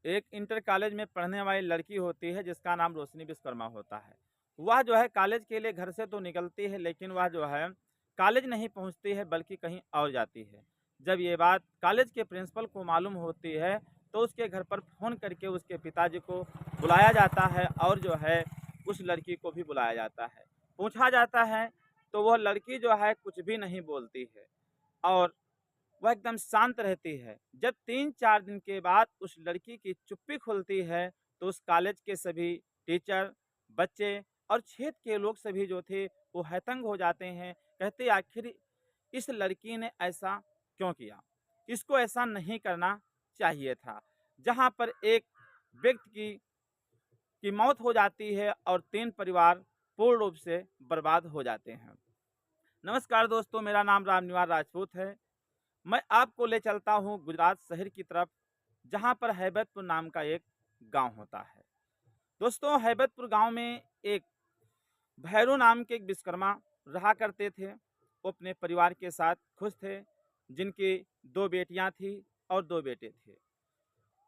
एक inter college में पढ़ने वाली लड़की होती है जिसका नाम रोशनी विश्वकर्मा होता है। वह जो है कॉलेज के लिए घर से तो निकलती है, लेकिन वह जो है कॉलेज नहीं पहुंचती है बल्कि कहीं और जाती है। जब ये बात कॉलेज के प्रिंसिपल को मालूम होती है तो उसके घर पर फ़ोन करके उसके पिताजी को बुलाया जाता है और जो है उस लड़की को भी बुलाया जाता है। पूछा जाता है तो वह लड़की जो है कुछ भी नहीं बोलती है और वह एकदम शांत रहती है। जब 3-4 दिन के बाद उस लड़की की चुप्पी खुलती है, तो उस कॉलेज के सभी टीचर, बच्चे और क्षेत्र के लोग सभी जो थे, वो हैतंग हो जाते हैं। कहते आखिर इस लड़की ने ऐसा क्यों किया? इसको ऐसा नहीं करना चाहिए था। जहाँ पर एक व्यक्ति की मौत हो जाती है और 3 परिवार पूर्ण रूप से बर्बाद हो जाते हैं। नमस्कार दोस्तों, मेरा नाम रामनिवास राजपूत है। मैं आपको ले चलता हूँ गुजरात शहर की तरफ, जहाँ पर हैबतपुर नाम का एक गांव होता है। दोस्तों, हैबतपुर गांव में एक भैरू नाम के एक विश्वकर्मा रहा करते थे। वो अपने परिवार के साथ खुश थे, जिनकी 2 बेटियां थी और 2 बेटे थे।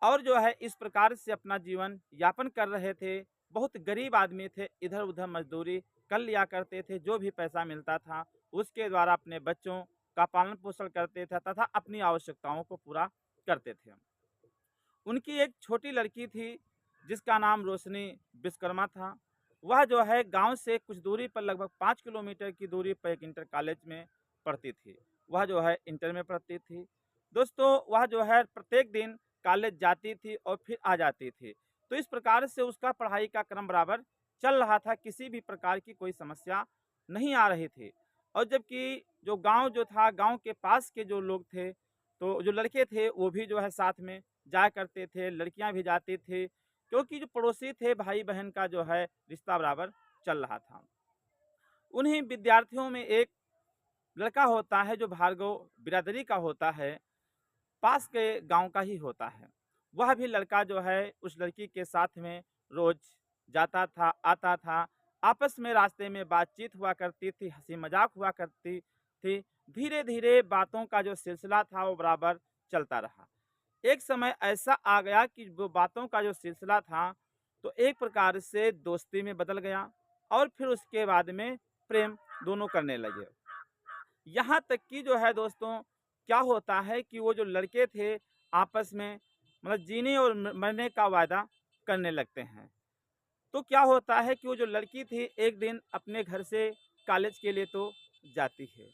और जो है इस प्रकार से अपना जीवन यापन कर रहे थे। बहुत गरीब आदमी थे, इधर उधर मजदूरी कर लिया करते थे। जो भी पैसा मिलता था उसके द्वारा अपने बच्चों का पालन पोषण करते थे तथा अपनी आवश्यकताओं को पूरा करते थे। उनकी एक छोटी लड़की थी जिसका नाम रोशनी विश्वकर्मा था। वह जो है गांव से कुछ दूरी पर लगभग 5 किलोमीटर की दूरी पर एक इंटर कॉलेज में पढ़ती थी। वह जो है इंटर में पढ़ती थी। दोस्तों, वह जो है प्रत्येक दिन कॉलेज जाती थी और फिर आ जाती थी। तो इस प्रकार से उसका पढ़ाई का क्रम बराबर चल रहा था, किसी भी प्रकार की कोई समस्या नहीं आ रही थी। और जबकि जो गांव जो था, गांव के पास के जो लोग थे, तो जो लड़के थे वो भी जो है साथ में जाया करते थे, लड़कियां भी जाती थी, क्योंकि जो पड़ोसी थे भाई बहन का जो है रिश्ता बराबर चल रहा था। उन्हीं विद्यार्थियों में एक लड़का होता है जो भार्गव बिरादरी का होता है, पास के गांव का ही होता है। वह भी लड़का जो है उस लड़की के साथ में रोज जाता था, आता था। आपस में रास्ते में बातचीत हुआ करती थी, हंसी मजाक हुआ करती थी। धीरे धीरे बातों का जो सिलसिला था वो बराबर चलता रहा। एक समय ऐसा आ गया कि वो बातों का जो सिलसिला था तो एक प्रकार से दोस्ती में बदल गया और फिर उसके बाद में प्रेम दोनों करने लगे। यहाँ तक कि जो है दोस्तों, क्या होता है कि वो जो लड़के थे आपस में मतलब जीने और मरने का वादा करने लगते हैं। तो क्या होता है कि वो जो लड़की थी एक दिन अपने घर से कॉलेज के लिए तो जाती है,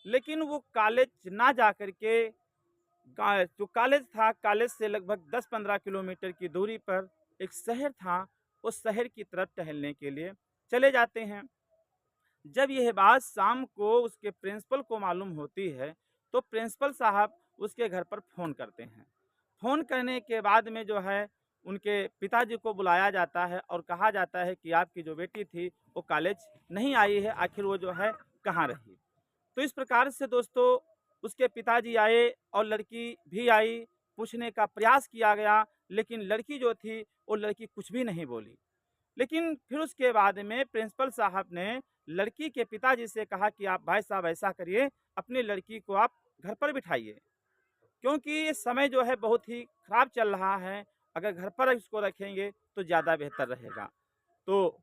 लेकिन वो कॉलेज ना जा कर के जो कॉलेज था, कॉलेज से लगभग 10-15 किलोमीटर की दूरी पर एक शहर था, उस शहर की तरफ टहलने के लिए चले जाते हैं। जब यह बात शाम को उसके प्रिंसिपल को मालूम होती है, तो प्रिंसिपल साहब उसके घर पर फ़ोन करते हैं। फ़ोन करने के बाद में जो है उनके पिताजी को बुलाया जाता है और कहा जाता है कि आपकी जो बेटी थी वो कॉलेज नहीं आई है, आखिर वो जो है कहाँ रही। तो इस प्रकार से दोस्तों उसके पिताजी आए और लड़की भी आई, पूछने का प्रयास किया गया, लेकिन लड़की जो थी वो लड़की कुछ भी नहीं बोली। लेकिन फिर उसके बाद में प्रिंसिपल साहब ने लड़की के पिताजी से कहा कि आप भाई साहब ऐसा करिए, अपनी लड़की को आप घर पर बिठाइए, क्योंकि ये समय जो है बहुत ही खराब चल रहा है। अगर घर पर इसको रखेंगे तो ज़्यादा बेहतर रहेगा। तो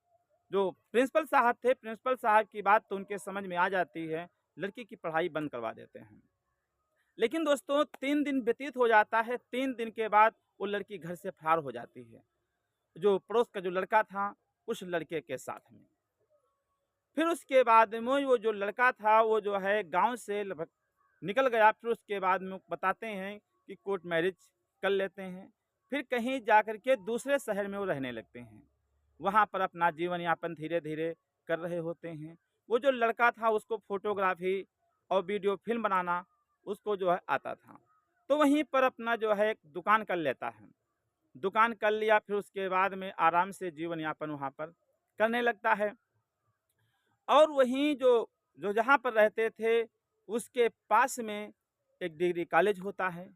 जो प्रिंसिपल साहब थे, प्रिंसिपल साहब की बात तो उनके समझ में आ जाती है, लड़की की पढ़ाई बंद करवा देते हैं। लेकिन दोस्तों 3 दिन व्यतीत हो जाता है, 3 दिन के बाद वो लड़की घर से फरार हो जाती है, जो पड़ोस का जो लड़का था उस लड़के के साथ में। फिर उसके बाद में वो जो लड़का था वो जो है गाँव से लगभग निकल गया। फिर उसके बाद में बताते हैं कि कोर्ट मैरिज कर लेते हैं। फिर कहीं जा कर के दूसरे शहर में वो रहने लगते हैं। वहाँ पर अपना जीवन यापन धीरे-धीरे कर रहे होते हैं। वो जो लड़का था उसको फ़ोटोग्राफ़ी और वीडियो फ़िल्म बनाना उसको जो है आता था। तो वहीं पर अपना जो है एक दुकान कर लेता है। दुकान कर लिया, फिर उसके बाद में आराम से जीवन यापन वहाँ पर करने लगता है। और वहीं जो जो जहाँ पर रहते थे उसके पास में एक डिग्री कॉलेज होता है।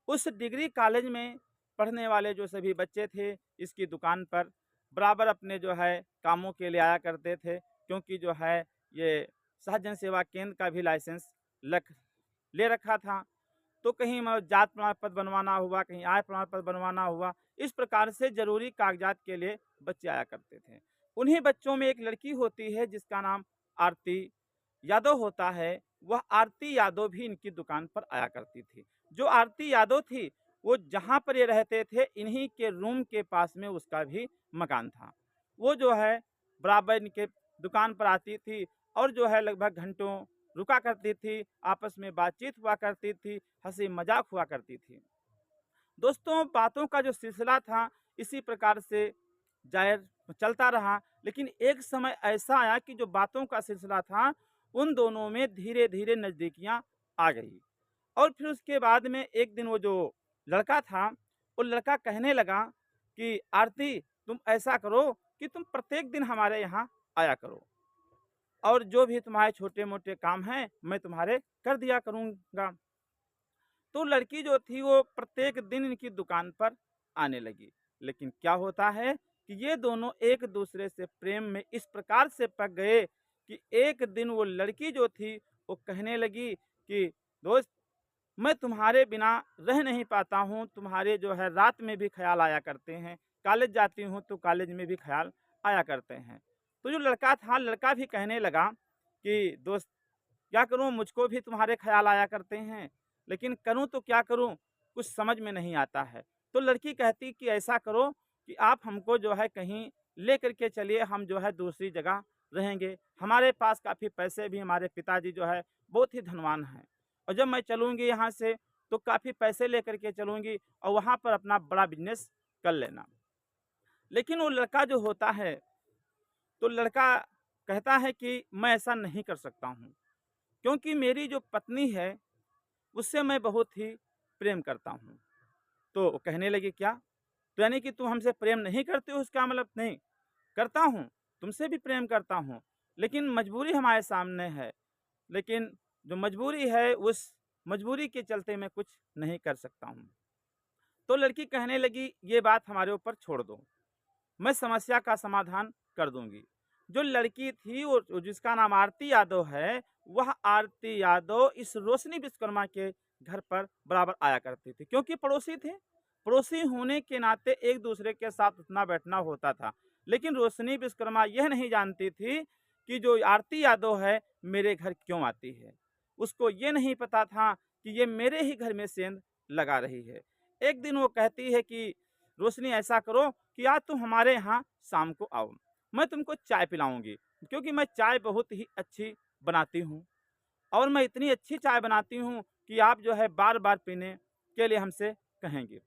उस डिग्री कॉलेज में पढ़ने वाले जो सभी बच्चे थे इसकी दुकान पर बराबर अपने जो है कामों के लिए आया करते थे, क्योंकि जो है ये सहज जन सेवा केंद्र का भी लाइसेंस लख ले रखा था। तो कहीं जात प्रमाण पत्र बनवाना हुआ, कहीं आय प्रमाण पत्र बनवाना हुआ, इस प्रकार से ज़रूरी कागजात के लिए बच्चे आया करते थे। उन्हीं बच्चों में एक लड़की होती है जिसका नाम आरती यादव होता है, वह आरती यादव भी इनकी दुकान पर आया करती थी। जो आरती यादव थी, वो जहाँ पर ये रहते थे, इन्हीं के रूम के पास में उसका भी मकान था। वो जो है बराबर इनके दुकान पर आती थी और जो है लगभग घंटों रुका करती थी, आपस में बातचीत हुआ करती थी, हँसी-मज़ाक हुआ करती थी। दोस्तों, बातों का जो सिलसिला था, इसी प्रकार से ज़ाहिर चलता रहा, लेकिन एक समय ऐसा आया कि जो बातों का सिलसिला था, उन दोनों में धीरे-धीरे नज़दीकियाँ आ गई। और फिर उसके बाद में एक दिन वो जो लड़का था, वो लड़का कहने लगा कि आरती, तुम ऐसा करो कि तुम प्रत्येक दिन हमारे यहाँ आया करो और जो भी तुम्हारे छोटे-मोटे काम हैं, मैं तुम्हारे कर दिया करूँगा। तो लड़की जो थी वो प्रत्येक दिन इनकी दुकान पर आने लगी। लेकिन क्या होता है कि ये दोनों एक दूसरे से प्रेम में इस प्रकार से पक गए कि एक दिन वो लड़की जो थी वो कहने लगी कि दोस्त, मैं तुम्हारे बिना रह नहीं पाता हूँ, तुम्हारे जो है रात में भी ख्याल आया करते हैं, कॉलेज जाती हूँ तो कॉलेज में भी ख्याल आया करते हैं। तो जो लड़का था, लड़का भी कहने लगा कि दोस्त, क्या करूँ, मुझको भी तुम्हारे ख्याल आया करते हैं, लेकिन करूँ तो क्या करूँ, कुछ समझ में नहीं आता है। तो लड़की कहती कि ऐसा करो कि आप हमको जो है कहीं ले करके चलिए, हम जो है दूसरी जगह रहेंगे। हमारे पास काफ़ी पैसे भी, हमारे पिताजी जो है बहुत ही धनवान हैं और जब मैं चलूँगी यहाँ से तो काफ़ी पैसे लेकर के चलूँगी और वहाँ पर अपना बड़ा बिज़नेस कर लेना। लेकिन वो लड़का जो होता है, तो लड़का कहता है कि मैं ऐसा नहीं कर सकता हूँ, क्योंकि मेरी जो पत्नी है, उससे मैं बहुत ही प्रेम करता हूँ। तो वो कहने लगी, क्या? तो यानी कि तुम हमसे प्रेम नहीं करते हो, उसका मतलब? नहीं, करता हूँ, तुमसे भी प्रेम करता हूँ, लेकिन मजबूरी हमारे सामने है। लेकिन जो मजबूरी है, उस मजबूरी के चलते मैं कुछ नहीं कर सकता हूँ। तो लड़की कहने लगी, ये बात हमारे ऊपर छोड़ दो, मैं समस्या का समाधान कर दूँगी। जो लड़की थी वो जिसका नाम आरती यादव है, वह आरती यादव इस रोशनी विश्वकर्मा के घर पर बराबर आया करती थी, क्योंकि पड़ोसी थे। पड़ोसी होने के नाते एक-दूसरे के साथ उठना-बैठना होता था। लेकिन रोशनी विश्वकर्मा यह नहीं जानती थी कि जो आरती यादव है, मेरे घर क्यों आती है। उसको ये नहीं पता था कि ये मेरे ही घर में सेंध लगा रही है। एक दिन वो कहती है कि रोशनी, ऐसा करो कि आज तुम हमारे यहाँ शाम को आओ, मैं तुमको चाय पिलाऊंगी, क्योंकि मैं चाय बहुत ही अच्छी बनाती हूँ और मैं इतनी अच्छी चाय बनाती हूँ कि आप जो है बार बार पीने के लिए हमसे कहेंगे।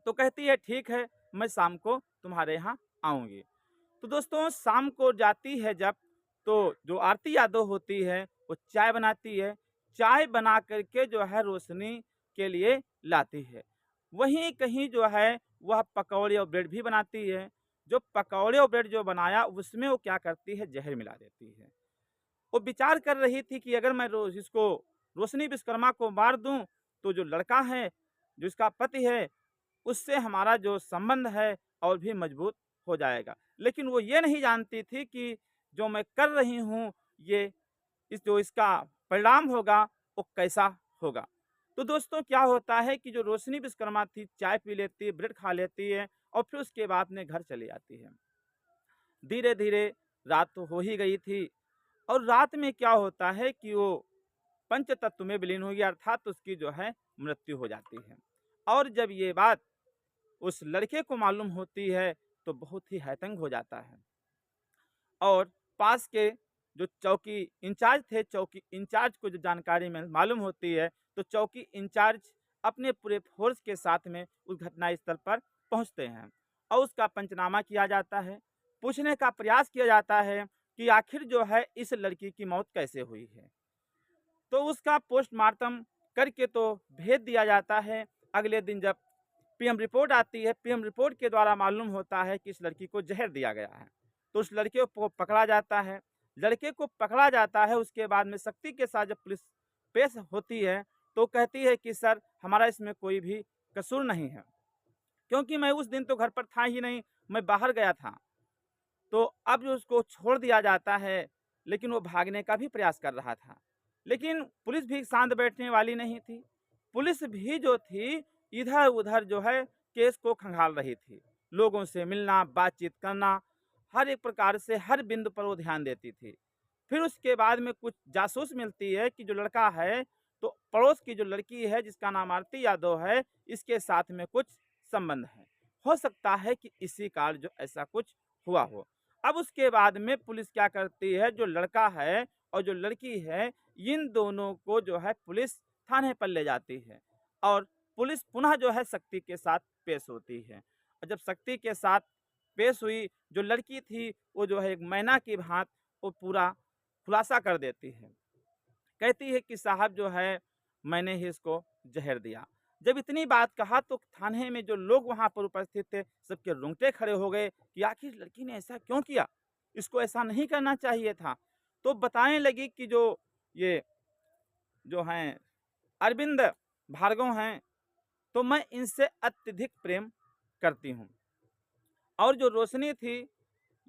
तो कहती है, ठीक है, मैं शाम को तुम्हारे यहाँ आऊँगी। तो दोस्तों, शाम को जाती है जब, तो जो आरती यादव होती है वो चाय बनाती है। चाय बना करके जो है रोशनी के लिए लाती है। वहीं कहीं जो है वह पकौड़े और ब्रेड भी बनाती है। जो पकौड़े और ब्रेड जो बनाया उसमें वो क्या करती है, जहर मिला देती है। वो विचार कर रही थी कि अगर मैं इसको रोशनी विश्वकर्मा को मार दूं तो जो लड़का है, जो इसका पति है, उससे हमारा जो संबंध है और भी मजबूत हो जाएगा। लेकिन वो ये नहीं जानती थी कि जो मैं कर रही हूँ, ये जो इसका परिणाम होगा वो कैसा होगा। तो दोस्तों, क्या होता है कि जो रोशनी विश्वकर्मा थी, चाय पी लेती है, ब्रेड खा लेती है और फिर उसके बाद में घर चली जाती है। धीरे धीरे रात तो हो ही गई थी और रात में क्या होता है कि वो पंच तत्व में विलीन हो गया, अर्थात उसकी जो है मृत्यु हो जाती है। और जब ये बात उस लड़के को मालूम होती है तो बहुत ही हैतंग हो जाता है और पास के जो चौकी इंचार्ज थे, चौकी इंचार्ज को जो जानकारी में मालूम होती है, तो चौकी इंचार्ज अपने पूरे फोर्स के साथ में उस घटना स्थल पर पहुंचते हैं और उसका पंचनामा किया जाता है। पूछने का प्रयास किया जाता है कि आखिर जो है इस लड़की की मौत कैसे हुई है। तो उसका पोस्टमार्टम करके तो भेज दिया जाता है। अगले दिन जब पीएम रिपोर्ट आती है, पीएम रिपोर्ट के द्वारा मालूम होता है कि इस लड़की को जहर दिया गया है। तो उस लड़के को पकड़ा जाता है। लड़के को पकड़ा जाता है, उसके बाद में सख्ती के साथ जब पुलिस पेश होती है तो कहती है कि सर, हमारा इसमें कोई भी कसूर नहीं है, क्योंकि मैं उस दिन तो घर पर था ही नहीं, मैं बाहर गया था। तो अब जो उसको छोड़ दिया जाता है, लेकिन वो भागने का भी प्रयास कर रहा था। लेकिन पुलिस भी शांत बैठने वाली नहीं थी। पुलिस भी जो थी इधर उधर जो है केस को खंगाल रही थी। लोगों से मिलना, बातचीत करना, हर एक प्रकार से हर बिंदु पर वो ध्यान देती थी। फिर उसके बाद में कुछ जासूस मिलती है कि जो लड़का है, तो पड़ोस की जो लड़की है जिसका नाम आरती यादव है, इसके साथ में कुछ संबंध है। हो सकता है कि इसी कारण जो ऐसा कुछ हुआ हो। अब उसके बाद में पुलिस क्या करती है, जो लड़का है और जो लड़की है, इन दोनों को जो है पुलिस थाने पर ले जाती है और पुलिस पुनः जो है शक्ति के साथ पेश होती है। और जब शक्ति के साथ पेश हुई, जो लड़की थी वो जो है एक मैना की भांति वो पूरा खुलासा कर देती है। कहती है कि साहब जो है मैंने ही इसको जहर दिया। जब इतनी बात कहा तो थाने में जो लोग वहाँ पर उपस्थित थे, सबके रोंगटे खड़े हो गए कि आखिर लड़की ने ऐसा क्यों किया? इसको ऐसा नहीं करना चाहिए था। तो बताने लगी कि ये जो हैं अरविंद भार्गव हैं, तो मैं इनसे अत्यधिक प्रेम करती हूँ। और जो रोशनी थी,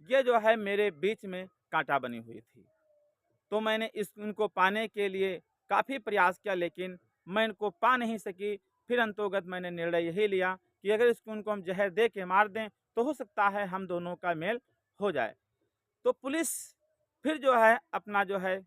ये जो है मेरे बीच में कांटा बनी हुई थी। तो मैंने इनको पाने के लिए काफ़ी प्रयास किया, लेकिन मैं इनको पा नहीं सकी। फिर अंतोगत मैंने निर्णय यही लिया कि अगर इनको हम जहर दे के मार दें, तो हो सकता है हम दोनों का मेल हो जाए। तो पुलिस फिर जो है अपना जो है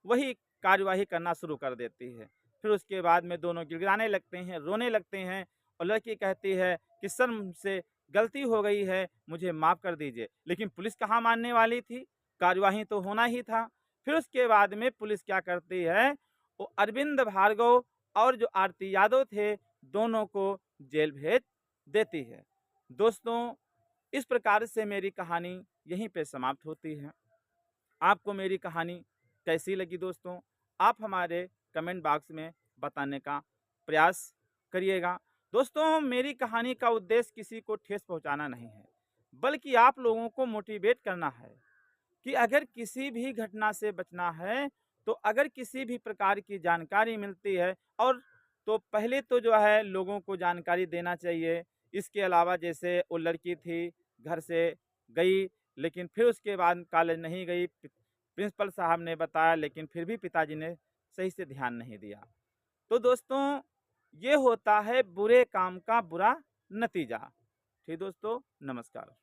वही कार्यवाही करना शुरू कर देती है। फिर उसके बाद में दोनों गिड़गिड़ाने लगते हैं, रोने लगते हैं और लड़की कहती है कि सर मुझसे गलती हो गई है, मुझे माफ़ कर दीजिए। लेकिन पुलिस कहाँ मानने वाली थी, कार्यवाही तो होना ही था। फिर उसके बाद में पुलिस क्या करती है, वो अरविंद भार्गव और जो आरती यादव थे, दोनों को जेल भेज देती है। दोस्तों, इस प्रकार से मेरी कहानी यहीं पे समाप्त होती है। आपको मेरी कहानी कैसी लगी दोस्तों? आप हमारे कमेंट बॉक्स में बताने का प्रयास करिएगा। दोस्तों, मेरी कहानी का उद्देश्य किसी को ठेस पहुंचाना नहीं है, बल्कि आप लोगों को मोटिवेट करना है कि अगर किसी भी घटना से बचना है, तो अगर किसी भी प्रकार की जानकारी मिलती है और तो पहले तो जो है लोगों को जानकारी देना चाहिए। इसके अलावा जैसे वो लड़की थी, घर से गई, लेकिन फिर उसके बाद कॉलेज नहीं गई। प्रिंसिपल साहब ने बताया, लेकिन फिर भी पिताजी ने सही से ध्यान नहीं दिया। तो दोस्तों, ये होता है बुरे काम का बुरा नतीजा। ठीक दोस्तों, नमस्कार।